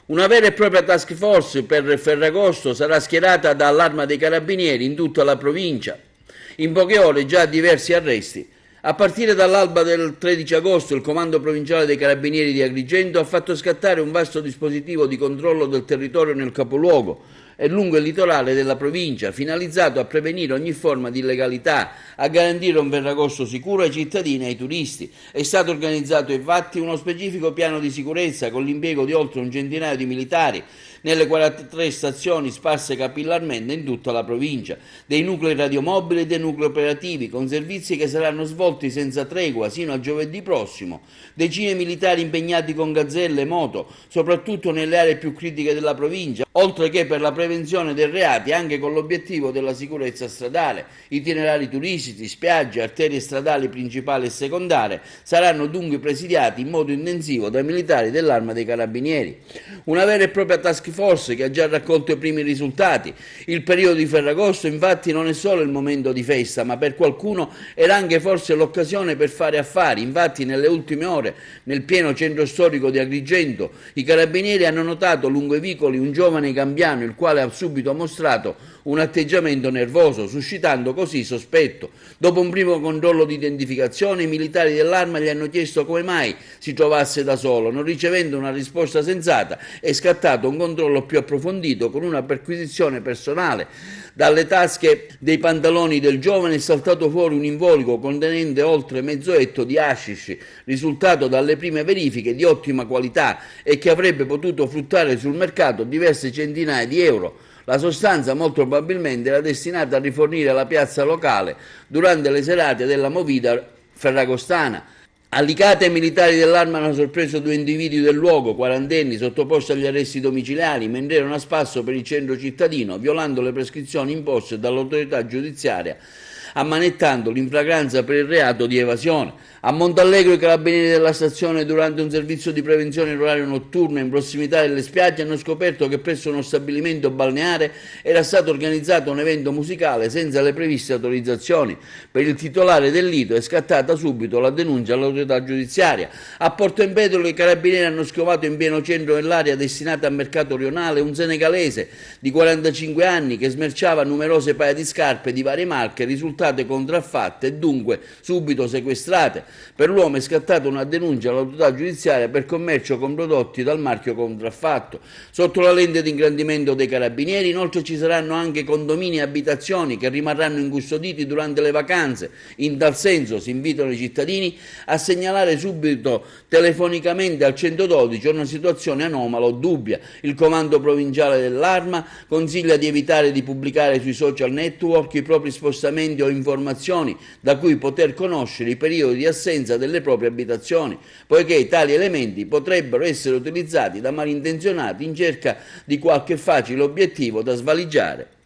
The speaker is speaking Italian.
Una vera e propria task force per Ferragosto sarà schierata dall'Arma dei Carabinieri in tutta la provincia. In poche ore già diversi arresti. A partire dall'alba del 13 agosto il Comando Provinciale dei Carabinieri di Agrigento ha fatto scattare un vasto dispositivo di controllo del territorio nel capoluogo e lungo il litorale della provincia, finalizzato a prevenire ogni forma di illegalità, a garantire un Ferragosto sicuro ai cittadini e ai turisti. È stato organizzato infatti uno specifico piano di sicurezza con l'impiego di oltre un centinaio di militari nelle 43 stazioni sparse capillarmente in tutta la provincia, dei nuclei radiomobili e dei nuclei operativi, con servizi che saranno svolti senza tregua sino a giovedì prossimo, decine militari impegnati con gazzelle e moto, soprattutto nelle aree più critiche della provincia, oltre che per la prevenzione dei reati anche con l'obiettivo della sicurezza stradale. Itinerari turistici, spiagge, arterie stradali principali e secondarie saranno dunque presidiati in modo intensivo dai militari dell'Arma dei Carabinieri. Una vera e propria task force che ha già raccolto i primi risultati. Il periodo di Ferragosto infatti non è solo il momento di festa, ma per qualcuno era anche forse l'occasione per fare affari. Infatti nelle ultime ore, nel pieno centro storico di Agrigento, i carabinieri hanno notato lungo i vicoli un giovane gambiano, il quale ha subito mostrato un atteggiamento nervoso, suscitando così sospetto. Dopo un primo controllo di identificazione, i militari dell'Arma gli hanno chiesto come mai si trovasse da solo. Non ricevendo una risposta sensata, è scattato un controllo più approfondito con una perquisizione personale. Dalle tasche dei pantaloni del giovane è saltato fuori un involucro contenente oltre mezzo etto di hashish, risultato dalle prime verifiche di ottima qualità e che avrebbe potuto fruttare sul mercato diverse centinaia di euro. La sostanza molto probabilmente era destinata a rifornire la piazza locale durante le serate della movida ferragostana. A Licata i militari dell'Arma hanno sorpreso due individui del luogo, quarantenni, sottoposti agli arresti domiciliari, mentre erano a spasso per il centro cittadino, violando le prescrizioni imposte dall'autorità giudiziaria, ammanettandoli in flagranza per il reato di evasione. A Montallegro i carabinieri della stazione, durante un servizio di prevenzione in orario notturno in prossimità delle spiagge, hanno scoperto che presso uno stabilimento balneare era stato organizzato un evento musicale senza le previste autorizzazioni. Per il titolare del lido è scattata subito la denuncia all'autorità giudiziaria. A Porto Empedocle i carabinieri hanno scovato in pieno centro dell'area destinata al mercato rionale un senegalese di 45 anni che smerciava numerose paia di scarpe di varie marche risultate contraffatte e dunque subito sequestrate. Per l'uomo è scattata una denuncia all'autorità giudiziaria per commercio con prodotti dal marchio contraffatto. Sotto la lente di ingrandimento dei carabinieri inoltre ci saranno anche condomini e abitazioni che rimarranno incustoditi durante le vacanze. In tal senso si invitano i cittadini a segnalare subito telefonicamente al 112 una situazione anomala o dubbia. Il comando provinciale dell'Arma consiglia di evitare di pubblicare sui social network i propri spostamenti o informazioni da cui poter conoscere i periodi di assenza delle proprie abitazioni, poiché tali elementi potrebbero essere utilizzati da malintenzionati in cerca di qualche facile obiettivo da svaligiare.